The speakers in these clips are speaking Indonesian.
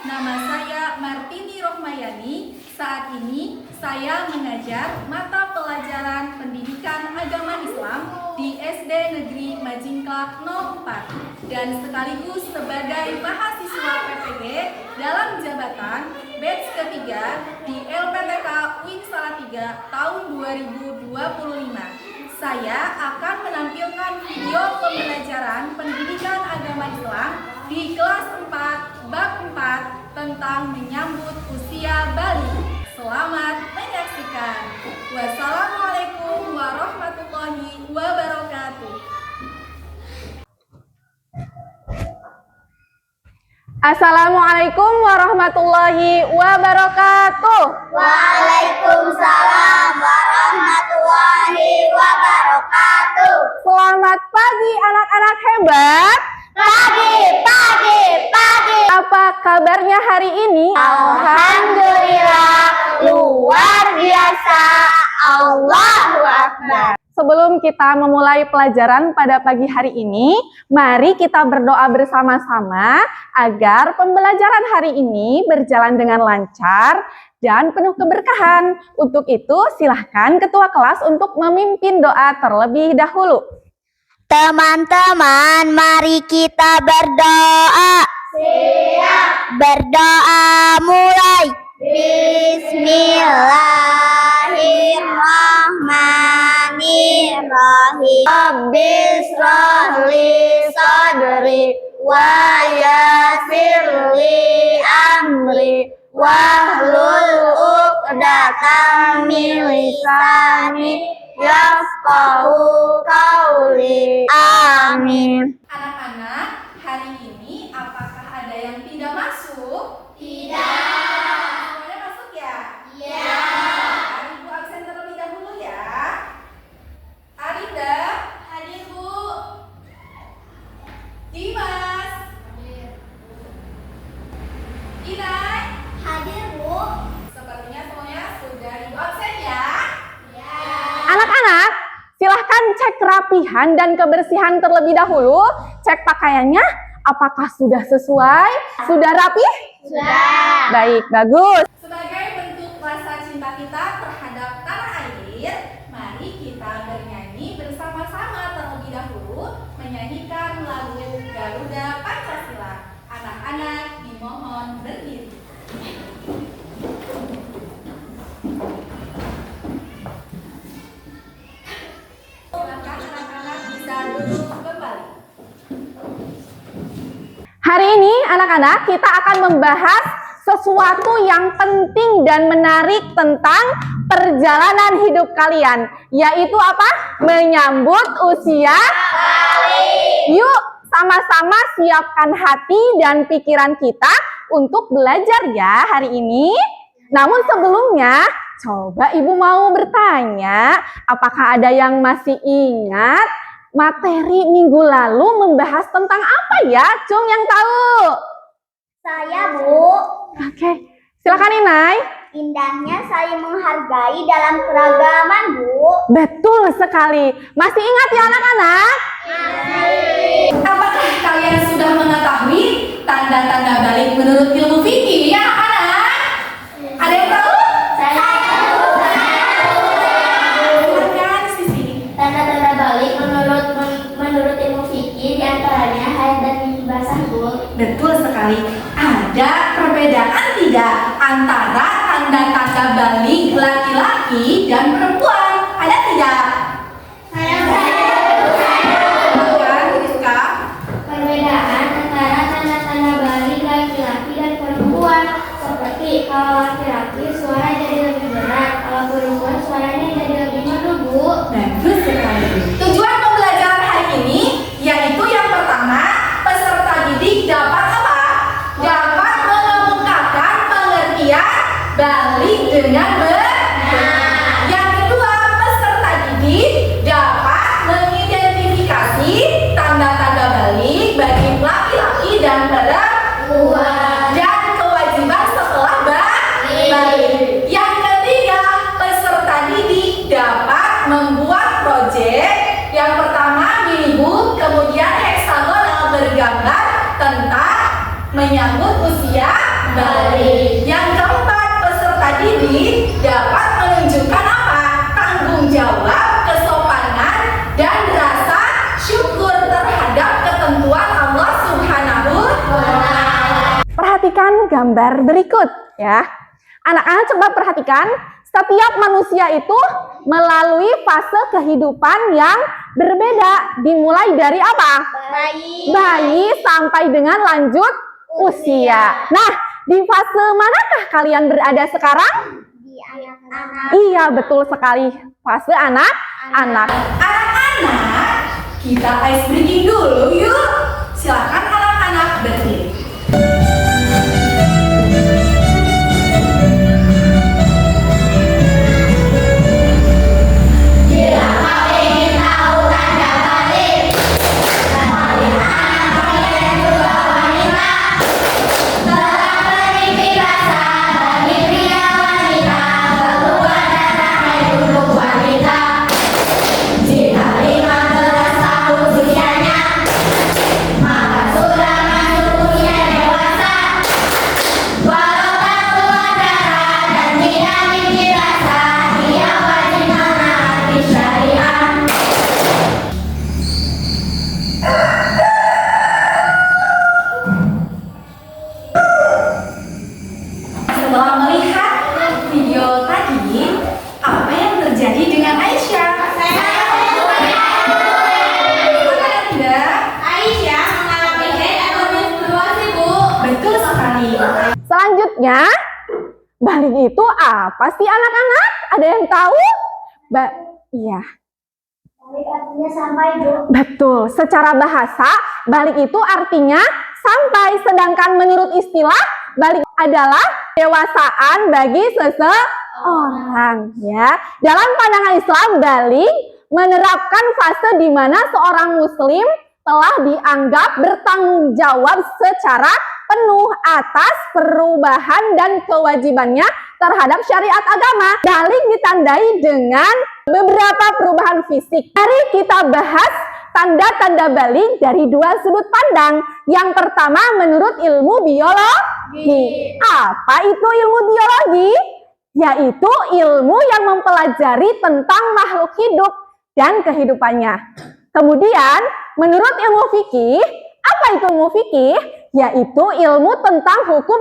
Nama saya Martini Rohmayani. Saat ini saya mengajar mata pelajaran Pendidikan Agama Islam di SD Negeri Majingklak 04 dan sekaligus sebagai mahasiswa PPG dalam jabatan batch ketiga di LPTK UIN Salatiga tahun 2025. Saya akan menampilkan video pembelajaran Pendidikan Agama Islam di kelas 4 bab 4 tentang menyambut usia balik. Selamat menyaksikan. Wassalamualaikum warahmatullahi wabarakatuh. Assalamualaikum warahmatullahi wabarakatuh. Waalaikumsalam warahmatullahi wabarakatuh. Selamat pagi anak-anak hebat. Pagi. Apa kabarnya hari ini? Alhamdulillah, luar biasa. Allahu Akbar. Sebelum kita memulai pelajaran pada pagi hari ini, mari kita berdoa bersama-sama agar pembelajaran hari ini berjalan dengan lancar dan penuh keberkahan. Untuk itu, silahkan ketua kelas untuk memimpin doa terlebih dahulu. Teman-teman, mari kita berdoa. Siap. Berdoa mulai. Bismillahirrahmanirrahim. Rabbi shrah li sadri wa yassir li amri wahlul 'uqdatam min lisani yafqahu qawli. Amin. Anak-anak, hari ini apakah ada yang tidak masuk? Tidak. Semuanya masuk ya? Iya. Ibu absen terlebih dahulu ya. Arinda, hadir Bu. Dimas, Inai, Hadir, Bu. sepertinya semuanya sudah ibu absen ya. Anak-anak, silahkan cek kerapihan dan kebersihan terlebih dahulu. Cek pakaiannya, apakah sudah sesuai? Sudah rapi? Sudah. Baik, bagus. Sebagai bentuk rasa cinta kita terhadap tanah air, mari kita bernyanyi bersama-sama terlebih dahulu menyanyikan lagu Garuda Pancasila. Anak-anak dimohon berdiri. Silakan anak-anak bisa duduk kembali. Hari ini anak-anak kita akan membahas sesuatu yang penting dan menarik tentang perjalanan hidup kalian, yaitu apa? Menyambut usia balik. Yuk sama-sama siapkan hati dan pikiran kita untuk belajar ya hari ini. Namun sebelumnya, coba ibu mau bertanya, apakah ada yang masih ingat materi minggu lalu membahas tentang apa ya? Cung yang tahu. Saya, Bu. Oke, silakan Inai. Indahnya saling menghargai dalam keragaman, Bu. Betul sekali. Masih ingat ya anak-anak? Apakah kalian sudah mengetahui tanda-tanda balik menurut ilmu fikih ya anak-anak? Ada yang tahu? Silakan Sisi. Tanda-tanda balik menurut ilmu fikih diantaranya haid dan mimpi basah, Bu. Betul sekali. Ada perbedaan tidak antara tanda-tanda balik laki-laki dan perempuan? Ada tidak? Silakan, Rizka. Perbedaan antara tanda-tanda balik laki-laki dan perempuan, seperti kalau laki-laki suara jadi lebih berat, kalau perempuan suaranya jadi lebih merdu, Bu. Bagus sekali. Tujuan pembelajaran hari ini yaitu yang pertama, peserta didik dapat apa? Dapat mengemukakan pengertian balik dengan benar. Yang kedua, peserta didik dapat mengidentifikasi tanda-tanda balik bagi laki-laki dan perempuan dan kewajiban setelah balik. Yang ketiga, peserta didik dapat membuat proyek. Yang pertama minibook, kemudian heksagonal bergambar tentang menyambut usia Balik. Yang keempat, peserta didik dapat menunjukkan apa? Tanggung jawab, kesopanan, dan rasa syukur terhadap ketentuan Allah Subhanahu wa Ta'ala. Perhatikan gambar berikut ya. Anak-anak coba perhatikan, setiap manusia itu melalui fase kehidupan yang berbeda. Dimulai dari apa? Bayi sampai dengan lanjut usia. Nah, di fase manakah kalian berada sekarang? Di anak-anak. Iya, betul sekali. Fase anak-anak. Anak-anak, kita ice breaking dulu yuk. Silakan anak-anak berdiri. Setelah melihat video tadi, apa yang terjadi dengan Aisyah? Gimana Anda? Aisyah mengalami haid atau menstruasi, Bu. Betul sekali. Selanjutnya, balik itu apa sih anak-anak? Ada yang tahu? Iya. Balik artinya sampai, Bu. Betul, secara bahasa balik itu artinya sampai, sedangkan menurut istilah balik adalah dewasaan bagi seseorang ya. Dalam pandangan Islam, balik menerapkan fase di mana seorang muslim telah dianggap bertanggung jawab secara penuh atas perubahan dan kewajibannya terhadap syariat agama. Balik ditandai dengan beberapa perubahan fisik. Mari kita bahas tanda-tanda balik dari dua sudut pandang. Yang pertama menurut ilmu biologi. Apa itu ilmu biologi? Yaitu ilmu yang mempelajari tentang makhluk hidup dan kehidupannya. Kemudian menurut ilmu fikih, apa itu ilmu fikih? Yaitu ilmu tentang hukum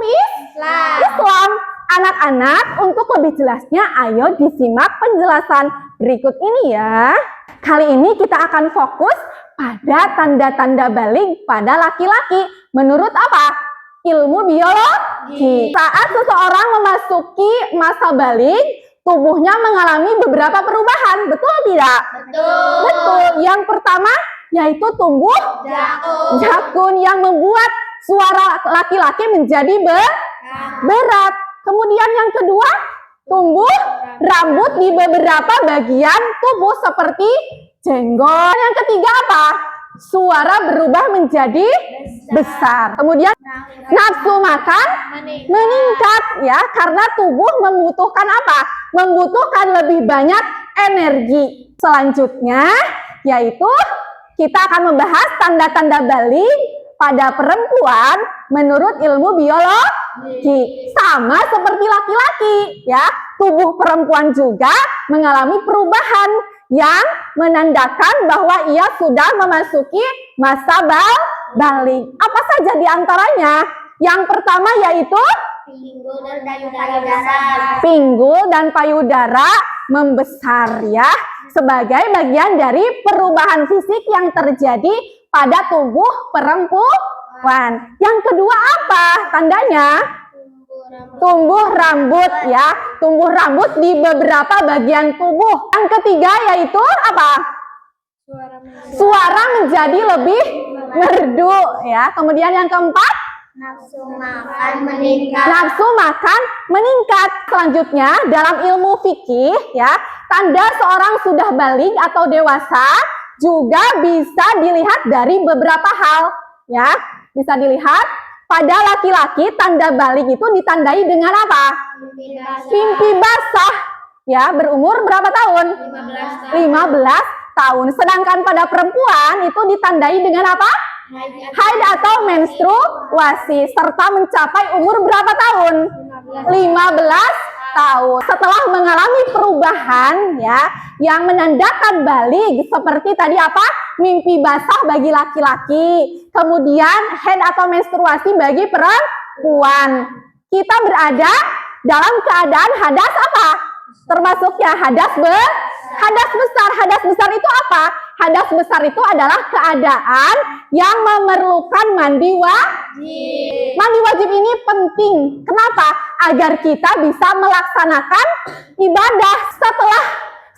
Islam. Anak-anak, untuk lebih jelasnya ayo disimak penjelasan berikut ini ya. Kali ini kita akan fokus pada tanda-tanda balik pada laki-laki. Menurut apa? Ilmu biologi. Saat seseorang memasuki masa balik, tubuhnya mengalami beberapa perubahan. Betul tidak? Betul. Betul. Yang pertama yaitu tumbuh jakun yang membuat suara laki-laki menjadi berat. Kemudian yang kedua, tumbuh rambut di beberapa bagian tubuh seperti jenggot. Yang ketiga apa? Suara berubah menjadi besar. Kemudian nafsu makan meningkat ya, karena tubuh membutuhkan apa? Membutuhkan lebih banyak energi. Selanjutnya yaitu kita akan membahas tanda-tanda balik pada perempuan menurut ilmu biologi. Sama seperti laki-laki ya, tubuh perempuan juga mengalami perubahan yang menandakan bahwa ia sudah memasuki masa balik. Apa saja di antaranya? Yang pertama yaitu Pinggul dan payudara. pinggul dan payudara membesar ya, sebagai bagian dari perubahan fisik yang terjadi pada tubuh perempuan. Yang kedua apa tandanya? Tumbuh rambut ya, tumbuh rambut di beberapa bagian tubuh. Yang ketiga yaitu apa? Suara menjadi lebih merdu ya. Kemudian yang keempat, Nafsu makan meningkat. nafsu makan meningkat. Selanjutnya dalam ilmu fikih ya, tanda seorang sudah balik atau dewasa juga bisa dilihat dari beberapa hal ya. Bisa dilihat pada laki-laki tanda balik itu ditandai dengan apa? Mimpi basah ya, berumur berapa tahun? 15 tahun. Sedangkan pada perempuan itu ditandai dengan apa? haid atau menstruasi, serta mencapai umur berapa tahun? 15 tahun. Setelah mengalami perubahan ya yang menandakan balik seperti tadi apa? Mimpi basah bagi laki-laki, kemudian haid atau menstruasi bagi perempuan. Kita berada dalam keadaan hadas apa? Termasuknya hadas besar. Hadas besar itu apa? Hadas besar itu adalah keadaan yang memerlukan mandi wajib. Mandi wajib ini penting. Kenapa? Agar kita bisa melaksanakan ibadah. Setelah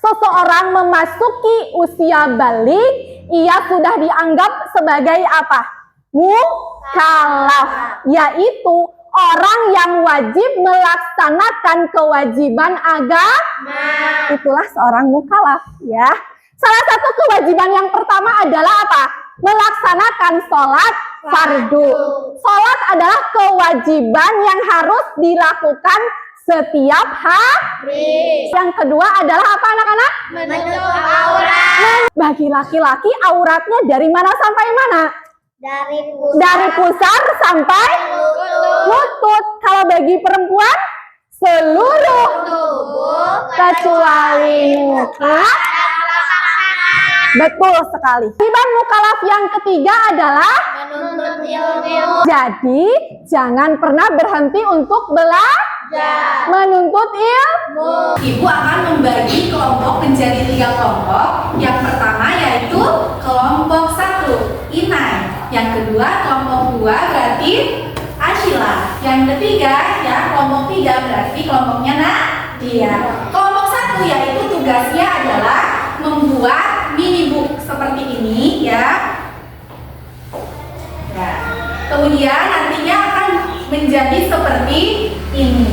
seseorang memasuki usia balik, ia sudah dianggap sebagai apa? Mukallaf, yaitu orang yang wajib melaksanakan kewajiban agama. Itulah seorang mukallaf ya. Salah satu kewajiban yang pertama adalah apa? Melaksanakan sholat fardu. Sholat adalah kewajiban yang harus dilakukan setiap hari. Yang kedua adalah apa anak-anak? Menutup aurat. Bagi laki-laki auratnya dari mana sampai mana? Dari pusar sampai lutut. Kalau bagi perempuan seluruh kecuali muka. Betul sekali. Kewajiban mukallaf yang ketiga adalah Menuntut ilmu. jadi jangan pernah berhenti untuk belajar. Menuntut ilmu. Ibu akan membagi kelompok menjadi 3 kelompok. Yang pertama yaitu kelompok 1, inai. Yang kedua kelompok 2 berarti Ashila. Yang ketiga ya kelompok 3 berarti kelompoknya Nadia. Kelompok 1 yaitu tugasnya adalah membuat mini book seperti ini ya. Kemudian nantinya akan menjadi seperti ini.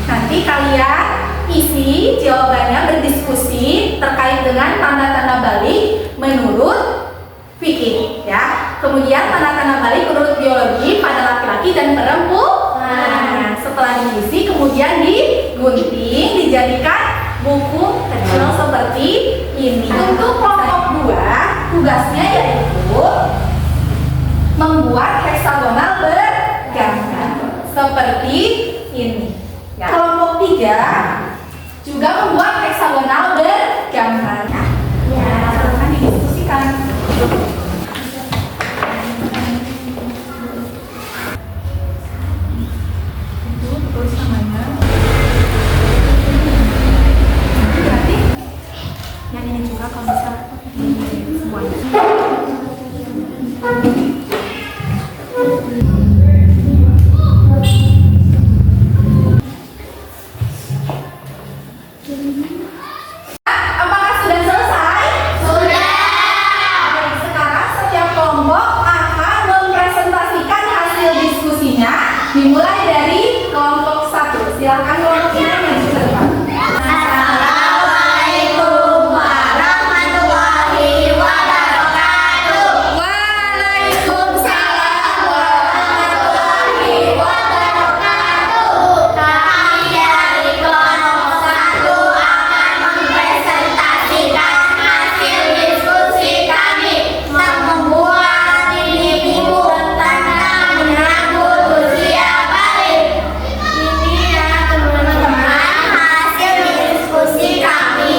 Nanti kalian isi jawabannya berdiskusi terkait dengan tanda-tanda balik menurut fikih ya. Kemudian tanda-tanda balik menurut biologi pada laki-laki dan perempuan. Setelah diisi kemudian digunting dijadikan buku kecil seperti ini. Untuk kelompok 2 tugasnya yaitu membuat heksagonal bergambar seperti ini. Ya. Kelompok 3 juga membuat heksagonal bergambar. Ya, akan didiskusikan. Itu tulis namanya. Berarti yang ini juga kalau bisa semuanya. Apakah sudah selesai? Sudah. Baik, sekarang setiap kelompok akan mempresentasikan hasil diskusinya dimulai dari kelompok 1. Silakan kelompoknya maju ke depan. Assalamualaikum warahmatullahi wabarakatuh. Waalaikumsalam warahmatullahi wabarakatuh. Kami dari kelompok 1 akan mempresentasikan hasil diskusi kami membuat mini buku tentang menyambut usia balik. Ini ya teman-teman hasil diskusi kami.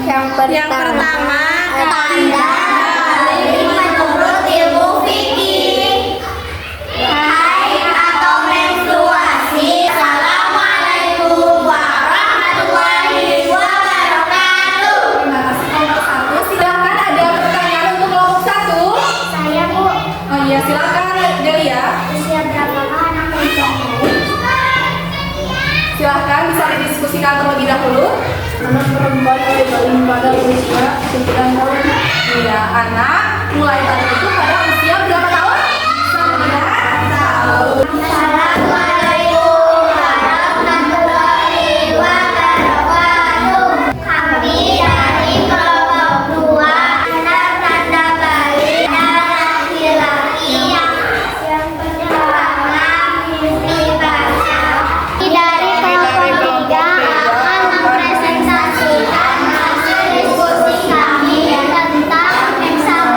Yang pertama tanda balik menurut ilmu fikih. Haid atau menstruasi. Assalamualaikum warahmatullahi wabarakatuh. Terima kasih kelompok 1. Silakan ada pertanyaan untuk kelompok 1. Saya Bu, Oh iya, silakan Delia. usia berapakah anak perempuan haid? Silahkan bisa didiskusikan terlebih dahulu. Anak perempuan haid paling pada usia 9 tahun. Iya, anak mulai tadi itu pada usia berapa tahun? 9 tahun. Assalamualaikum warahmatullahi wabarakatuh. Kami dari kelompok 2 ada tanda balik laki-laki yang pertama mimpi basah. Dari kelompok 3 akan mempresentasikan hasil diskusi kami tentang heksagonal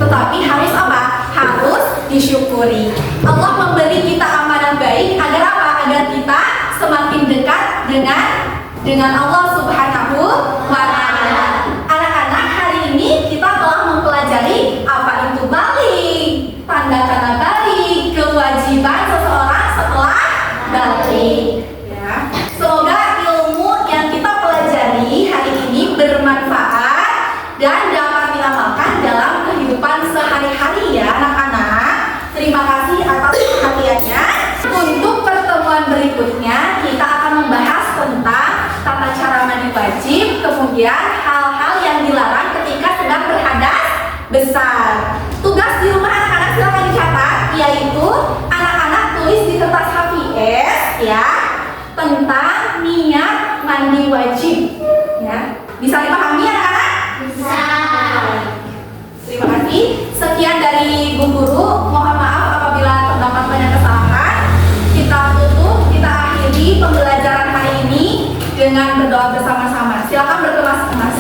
tetapi harus apa? Harus disyukuri. Allah memberi kita amanah baik agar apa? Agar kita semakin dekat dengan Allah Subhanahu wa Ta'ala. Anak-anak, hari ini kita telah mempelajari apa itu balik, tanda-tanda balik, kewajiban seseorang setelah balik. Ya. Semoga ilmu yang kita pelajari hari ini bermanfaat dan dapat diamalkan dalam kehidupan sehari-hari ya anak-anak. Terima kasih atas perhatiannya. Untuk pertemuan berikutnya kita akan membahas tentang tata cara mandi wajib, kemudian hal-hal yang dilarang ketika sedang berhadas besar. Tugas di rumah anak-anak silakan dicatat, yaitu anak-anak tulis di kertas HVS ya tentang niat mandi wajib. Ya, bisa dipahami anak-anak? Bisa. Terima kasih. Sekian dari Bu Guru. Mohon maaf apabila terdapat banyak kesalahan. Kita tutup, kita akhiri pembelajaran hari ini dengan berdoa bersama-sama. Silakan berkemas-kemas.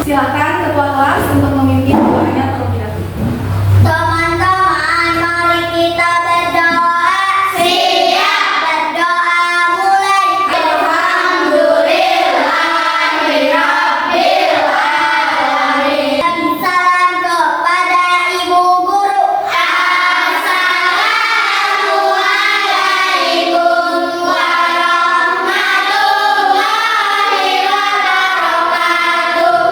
Silakan ketua kelas untuk memimpin doanya terlebih dahulu. Teman-teman, mari kita berdoa. Siap berdoa mulai. Alhamdulillahirabbil alamin. Salam kepada Ibu Guru. Assalamualaikum warahmatullahi wabarakatuh.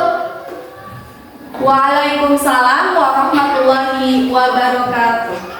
Waalaikumsalam warahmatullahi wabarakatuh.